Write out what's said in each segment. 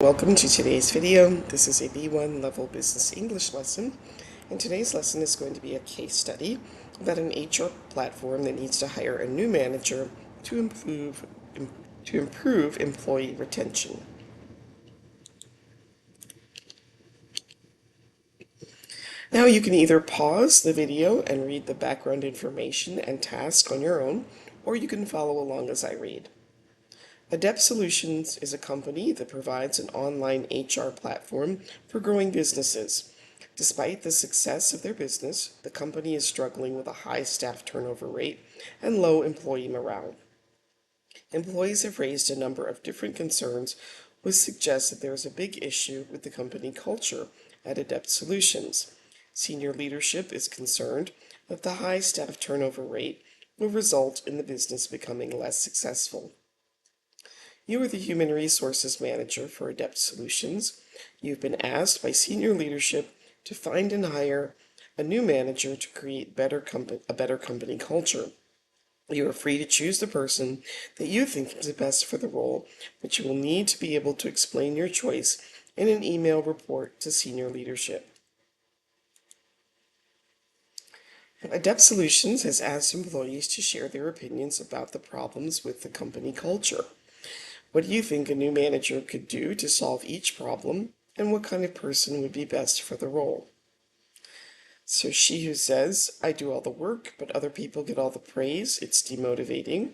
Welcome to today's video. This is a B1 level business English lesson, and today's lesson is going to be a case study about an HR platform that needs to hire a new manager to improve employee retention. Now you can either pause the video and read the background information and task on your own, or you can follow along as I read. Adept Solutions is a company that provides an online HR platform for growing businesses. Despite the success of their business, the company is struggling with a high staff turnover rate and low employee morale. Employees have raised a number of different concerns, which suggest that there is a big issue with the company culture at Adept Solutions. Senior leadership is concerned that the high staff turnover rate will result in the business becoming less successful. You are the Human Resources Manager for Adept Solutions. You've been asked by senior leadership to find and hire a new manager to create a better company culture. You are free to choose the person that you think is the best for the role, but you will need to be able to explain your choice in an email report to senior leadership. Adept Solutions has asked employees to share their opinions about the problems with the company culture. What do you think a new manager could do to solve each problem, and what kind of person would be best for the role? So she who says, I do all the work, but other people get all the praise, it's demotivating.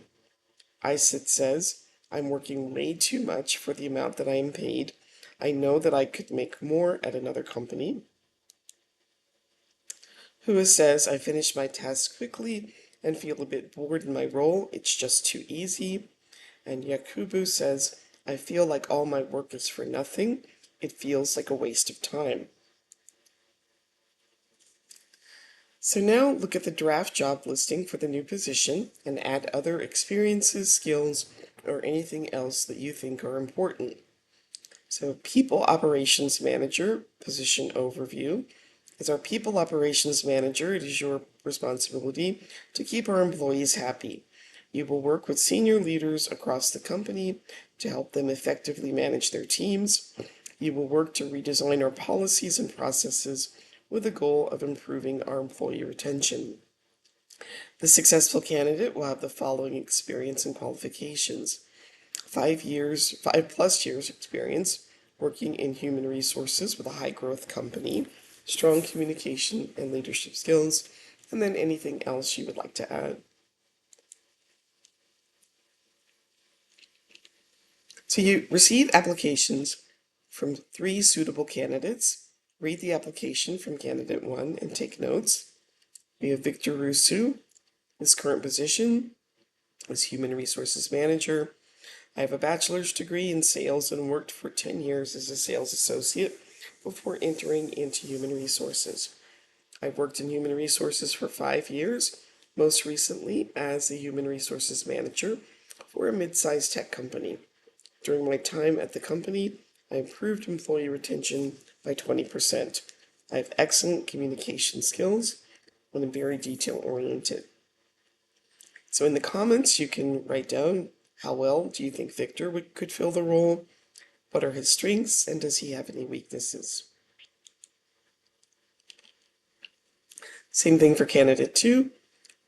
Isit says, I'm working way too much for the amount that I am paid. I know that I could make more at another company. Who says, I finish my tasks quickly and feel a bit bored in my role, it's just too easy. And Yakubu says, I feel like all my work is for nothing. It feels like a waste of time. So now look at the draft job listing for the new position and add other experiences, skills, or anything else that you think are important. So People Operations Manager, position overview. As our People Operations Manager, it is your responsibility to keep our employees happy. You will work with senior leaders across the company to help them effectively manage their teams. You will work to redesign our policies and processes with the goal of improving our employee retention. The successful candidate will have the following experience and qualifications: 5+ years experience working in human resources with a high growth company, strong communication and leadership skills, and then anything else you would like to add. So you receive applications from 3 suitable candidates. Read the application from candidate 1 and take notes. We have Victor Rusu. His current position is Human Resources Manager. I have a bachelor's degree in sales and worked for 10 years as a sales associate before entering into human resources. I've worked in human resources for 5 years, most recently as the Human Resources Manager for a mid-sized tech company. During my time at the company, I improved employee retention by 20%. I have excellent communication skills and I'm very detail-oriented. So in the comments, you can write down how well do you think Victor could fill the role, what are his strengths, and does he have any weaknesses? Same thing for candidate 2,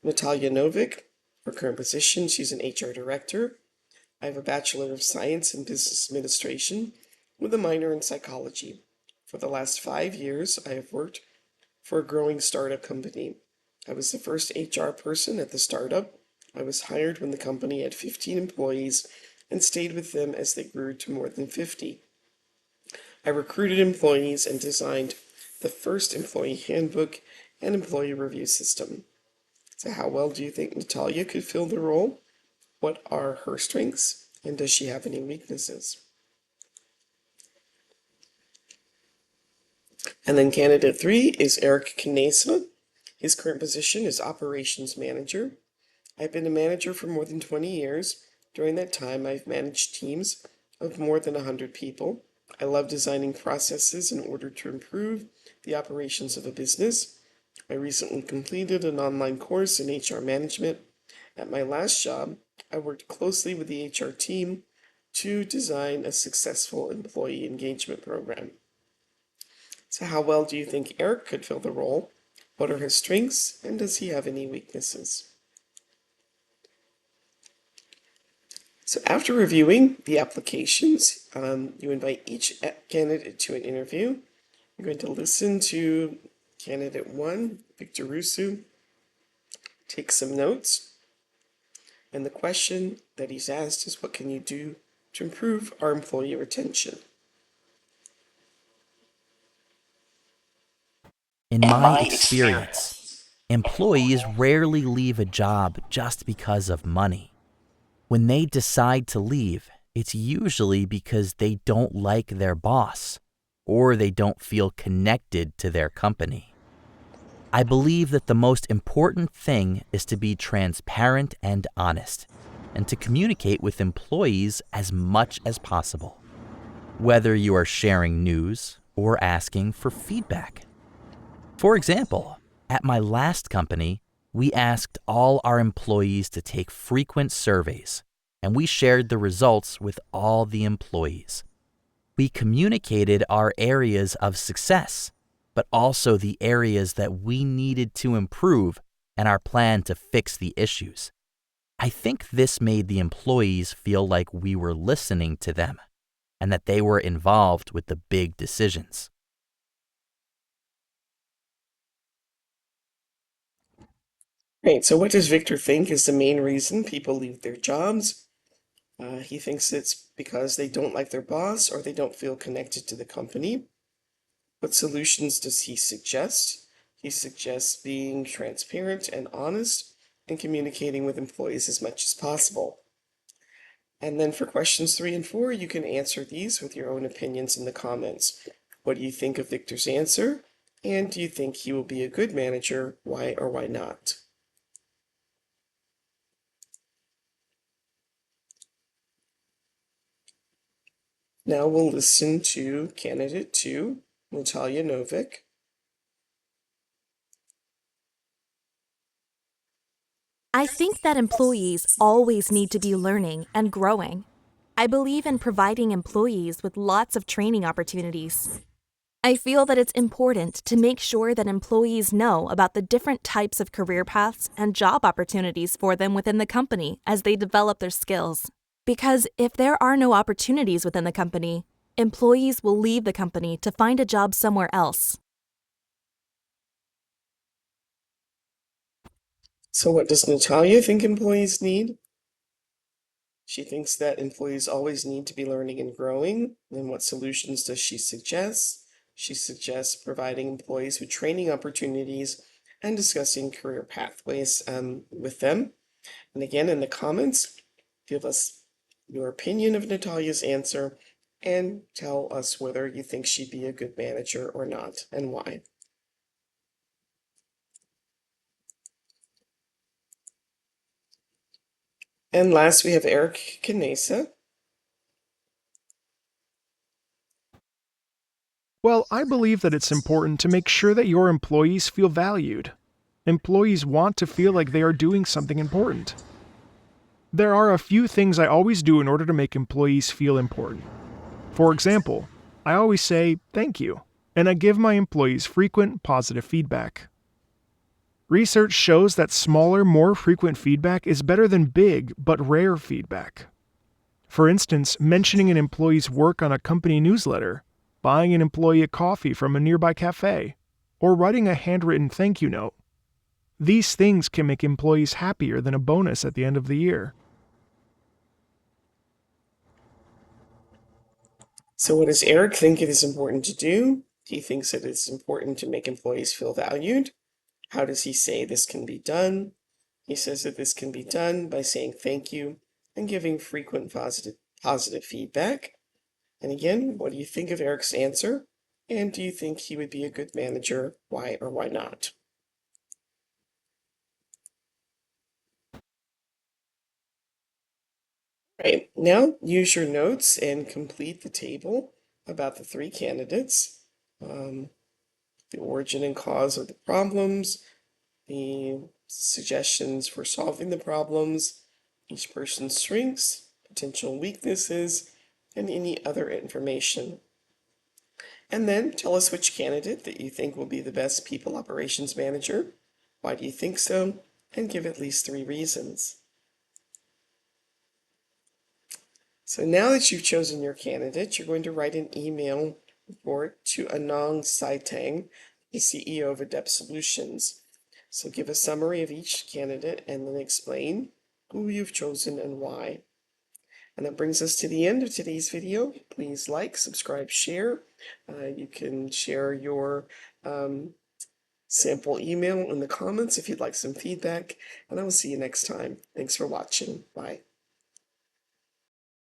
Natalia Novik. Her current position, she's an HR director. I have a Bachelor of Science in Business Administration with a minor in psychology. For the last 5 years, I have worked for a growing startup company. I was the first HR person at the startup. I was hired when the company had 15 employees and stayed with them as they grew to more than 50. I recruited employees and designed the first employee handbook and employee review system. So how well do you think Natalia could fill the role? What are her strengths, and does she have any weaknesses? And then candidate 3 is Eric Knesa. His current position is Operations Manager. I've been a manager for more than 20 years. During that time, I've managed teams of more than 100 people. I love designing processes in order to improve the operations of a business. I recently completed an online course in HR management. At my last job, I worked closely with the HR team to design a successful employee engagement program. So how well do you think Eric could fill the role? What are his strengths, and does he have any weaknesses? So after reviewing the applications, you invite each candidate to an interview. You're going to listen to candidate 1, Victor Rusu, take some notes. And the question that he's asked is, what can you do to improve our employee retention? In my experience, employees rarely leave a job just because of money. When they decide to leave, it's usually because they don't like their boss or they don't feel connected to their company. I believe that the most important thing is to be transparent and honest, and to communicate with employees as much as possible, whether you are sharing news or asking for feedback. For example, at my last company, we asked all our employees to take frequent surveys, and we shared the results with all the employees. We communicated our areas of success, but also the areas that we needed to improve and our plan to fix the issues. I think this made the employees feel like we were listening to them and that they were involved with the big decisions. Great, so what does Victor think is the main reason people leave their jobs? He thinks it's because they don't like their boss or they don't feel connected to the company. What solutions does he suggest? He suggests being transparent and honest and communicating with employees as much as possible. And then for questions 3 and 4, you can answer these with your own opinions in the comments. What do you think of Victor's answer? And do you think he will be a good manager? Why or why not? Now we'll listen to candidate 2, Natalia Novik. I think that employees always need to be learning and growing. I believe in providing employees with lots of training opportunities. I feel that it's important to make sure that employees know about the different types of career paths and job opportunities for them within the company as they develop their skills. Because if there are no opportunities within the company, employees will leave the company to find a job somewhere else. So what does Natalia think employees need? She thinks that employees always need to be learning and growing. And what solutions does she suggest? She suggests providing employees with training opportunities and discussing career pathways with them. And again, in the comments, give us your opinion of Natalia's answer and tell us whether you think she'd be a good manager or not and why. And last, we have Eric Canesa. Well, I believe that it's important to make sure that your employees feel valued. Employees want to feel like they are doing something important. There are a few things I always do in order to make employees feel important. For example, I always say thank you, and I give my employees frequent positive feedback. Research shows that smaller, more frequent feedback is better than big but rare feedback. For instance, mentioning an employee's work on a company newsletter, buying an employee a coffee from a nearby cafe, or writing a handwritten thank you note. These things can make employees happier than a bonus at the end of the year. So what does Eric think it is important to do? He thinks that it's important to make employees feel valued. How does he say this can be done? He says that this can be done by saying thank you and giving frequent positive feedback. And again, what do you think of Eric's answer? And do you think he would be a good manager? Why or why not? Right, now use your notes and complete the table about the 3 candidates. The origin and cause of the problems, the suggestions for solving the problems, each person's strengths, potential weaknesses, and any other information. And then tell us which candidate that you think will be the best people operations manager. Why do you think so? And give at least 3 reasons. So now that you've chosen your candidate, you're going to write an email report to Anong Saitang, the CEO of Adept Solutions. So give a summary of each candidate and then explain who you've chosen and why. And that brings us to the end of today's video. Please like, subscribe, share. You can share your sample email in the comments if you'd like some feedback. And I will see you next time. Thanks for watching. Bye.